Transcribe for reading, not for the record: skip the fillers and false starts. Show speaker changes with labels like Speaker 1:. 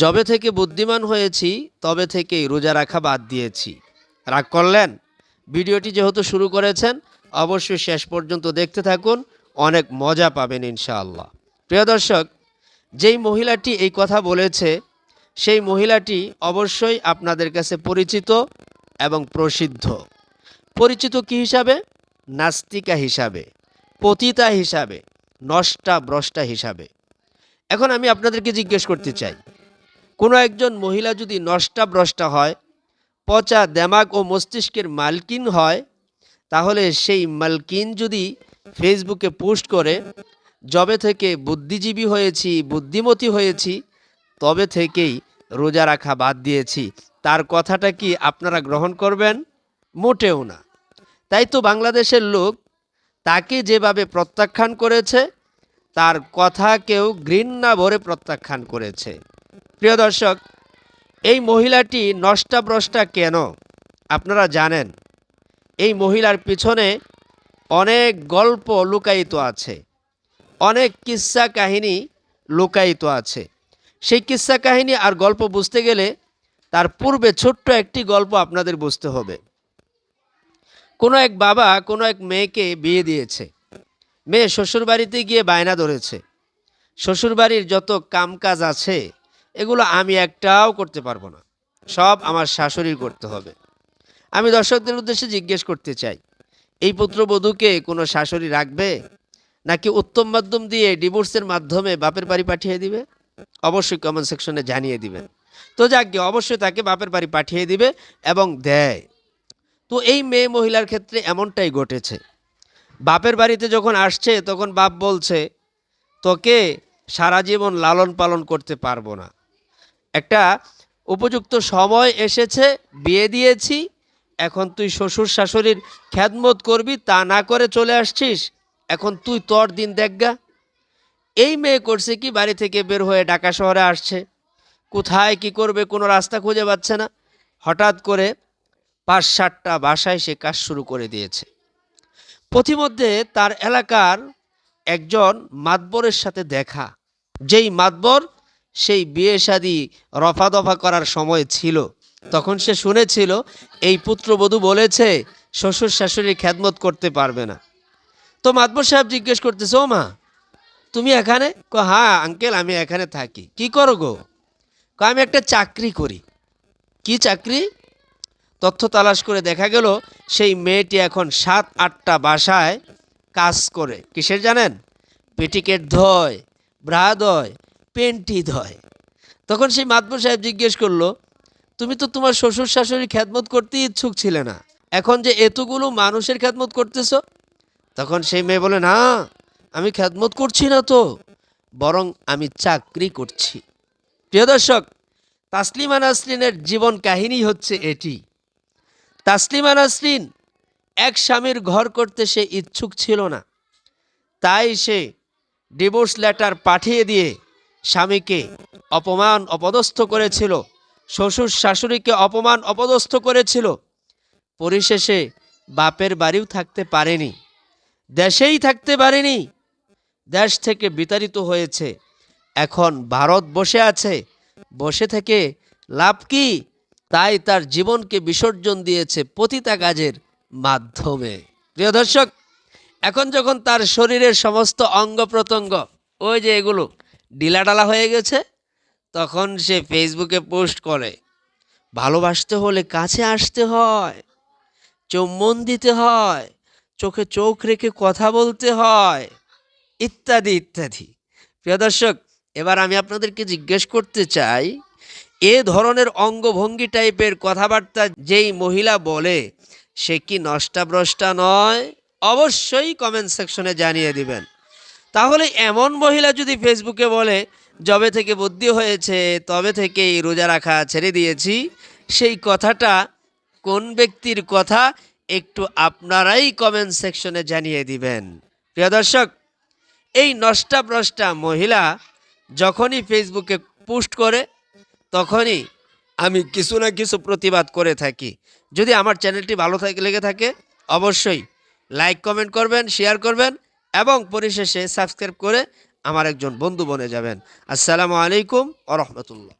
Speaker 1: যবে থেকে বুদ্ধিমান হয়েছি তবে থেকেই রোজা রাখা বাদ দিয়েছি। রাগ করলেন? ভিডিওটি যেহেতু শুরু করেছেন অবশ্যই শেষ পর্যন্ত দেখতে থাকুন, অনেক মজা পাবেন ইনশাআল্লাহ। প্রিয় দর্শক, যেই মহিলাটি এই কথা বলেছে সেই মহিলাটি অবশ্যই আপনাদের কাছে পরিচিত এবং প্রসিদ্ধ। পরিচিত কি হিসাবে? নাস্তিকা হিসাবে, পতিতা হিসাবে, নষ্টা ভ্রষ্টা হিসাবে। এখন আমি আপনাদেরকে জিজ্ঞেস করতে চাই, কোনো একজন মহিলা যদি নষ্টা ভ্রষ্টা হয়, পচা দেমাগ ও মস্তিষ্কের মালকিন হয়, তাহলে সেই মালকিন যদি ফেসবুকে পোস্ট করে যবে থেকে বুদ্ধিজীবী হয়েছি, বুদ্ধিমতী হয়েছি, তবে থেকেই রোজা রাখা বাদ দিয়েছি, তার কথাটা কি আপনারা গ্রহণ করবেন? মোটেও না। তাই তো বাংলাদেশের লোক তাকে যেভাবে প্রত্যাখ্যান করেছে, তার কথাকেও ঘৃণা ভরে প্রত্যাখ্যান করেছে। প্রিয় দর্শক, এই মহিলাটি নষ্টাভ্রষ্টা কেন আপনারা জানেন? এই মহিলার পিছনে অনেক গল্প লুকায়িত আছে, অনেক কিস্সা কাহিনী লুকায়িত আছে। সেই কিস্সা কাহিনী আর গল্প বুঝতে গেলে তার পূর্বে ছোট্ট একটি গল্প আপনাদের বুঝতে হবে। কোনো এক বাবা কোনো এক মেয়েকে বিয়ে দিয়েছে। মেয়ে শ্বশুরবাড়িতে গিয়ে বায়না ধরেছে, শ্বশুরবাড়ির যত কামকাজ আছে এগুলো আমি একটাও করতে পারবো না, সব আমার শাশুড়ির করতে হবে। আমি দর্শকদের উদ্দেশ্যে জিজ্ঞেস করতে চাই, এই পুত্রবধূকে কোনো শাশুড়ি রাখবে, নাকি উত্তম মাধ্যম দিয়ে ডিভোর্সের মাধ্যমে বাপের বাড়ি পাঠিয়ে দিবে? অবশ্যই কমেন্ট সেকশনে জানিয়ে দিবেন। তো যাক গে, অবশ্যই তাকে বাপের বাড়ি পাঠিয়ে দিবে এবং দেয়। তো এই মেয়ে মহিলার ক্ষেত্রে এমনটাই ঘটেছে। বাপের বাড়িতে যখন আসছে তখন বাপ বলছে, তোকে সারা জীবন লালন পালন করতে পারবো না, একটা উপযুক্ত সময় এসেছে, বিয়ে দিয়েছি, এখন তুই শ্বশুর শাশুড়ির খেদমত করবি, তা না করে চলে আসছিস, এখন তুই তোর দিন দেখগা। এই মেয়ে করছে কি, বাড়ি থেকে বের হয়ে ঢাকা শহরে আসছে, কোথায় কি করবে কোনো রাস্তা খুঁজে পাচ্ছে না। হঠাৎ করে ৫-৭টা বাসায় সে কাজ শুরু করে দিয়েছে। পথিমধ্যে তার এলাকার একজন মাতবরের সাথে দেখা, যেই মাতবর সেই বিয়ে শাদী রফা দফা করার সময় ছিল, তখন সে শুনেছিল এই পুত্রবধূ বলেছে শ্বশুর শাশুড়ির খেদমত করতে পারবে না। তো মাতবর সাহেব জিজ্ঞেস করতেছে, ও মা, তুমি এখানে? হ্যাঁ আঙ্কেল, আমি এখানে থাকি। কি করো গো? আমি একটা চাকরি করি। কি চাকরি? তথ্য তালাশ করে দেখা গেল সেই মেয়েটি এখন ৭-৮টা বাসায় কাজ করে। কিসের জানেন? পেটিকেট ধয়, ব্রা ধয়, পেন্টি ধয়। তখন সেই মাতবর সাহেব জিজ্ঞেস করলো, তুমি তো তোমার শ্বশুর শাশুড়ির খেদমত করতে ইচ্ছুক ছিলে না, এখন যে এতগুলো মানুষের খেদমত করতেছ? তখন সেই মেয়ে বলে, না আমি খেদমত করছি না তো, বরং আমি চাকরি করছি। প্রিয় দর্শক, তাসলিমা নাসরিনের জীবন কাহিনী হচ্ছে এটি। তাসলিমা নাসরিন এক স্বামীর ঘর করতে সে ইচ্ছুক ছিল না, তাই সে ডিভোর্স লেটার পাঠিয়ে দিয়ে স্বামীকে অপমান অপদস্থ করেছিল, শ্বশুর শাশুড়িকে অপমান অপদস্থ করেছিল। পরিশেষে বাপের বাড়িও থাকতে পারেনি, দেশেই থাকতে পারেনি, দেশ থেকে বিতাড়িত হয়েছে। এখন ভারত বসে আছে, বসে থেকে লাভ কি? তাই তার জীবনকে বিসর্জন দিয়েছে পতিতা কাজের মাধ্যমে। প্রিয় দর্শক, এখন যখন তার শরীরের সমস্ত অঙ্গ প্রত্যঙ্গ ওই যে এগুলো ডিলাডালা হয়ে গেছে, তখন সে ফেসবুকে পোস্ট করে, ভালোবাসতে হলে কাছে আসতে হয়, চুম্বন দিতে হয়, চোখে চোখ রেখে কথা বলতে হয়, ইত্যাদি ইত্যাদি। প্রিয় দর্শক, এবার আমি আপনাদেরকে জিজ্ঞেস করতে চাই, এ ধরনের অঙ্গভঙ্গি টাইপের কথাবার্তা যেই মহিলা বলে, সে কি নষ্টাভ্রষ্টা নয়? অবশ্যই কমেন্ট সেকশনে জানিয়ে দিবেন। তাহলে এমন মহিলা যদি ফেসবুকে বলে যবে থেকে বুদ্ধি হয়েছে তবে থেকেই রোজা রাখা ছেড়ে দিয়েছি, সেই কথাটা কোন ব্যক্তির কথা একটু আপনারাই কমেন্ট সেকশনে জানিয়ে দিবেন। প্রিয় দর্শক, এই নষ্টাভ্রষ্টা মহিলা যখনই ফেসবুকে পোস্ট করে তখনই আমি কিছু না কিছু প্রতিবাদ করে থাকি। যদি আমার চ্যানেলটি ভালো লেগে থাকে অবশ্যই লাইক কমেন্ট করবেন, শেয়ার করবেন এবং পরিশেষে সাবস্ক্রাইব করে আমার একজন বন্ধু বনে যাবেন। আসসালামু আলাইকুম ওয়া রাহমাতুল্লাহ।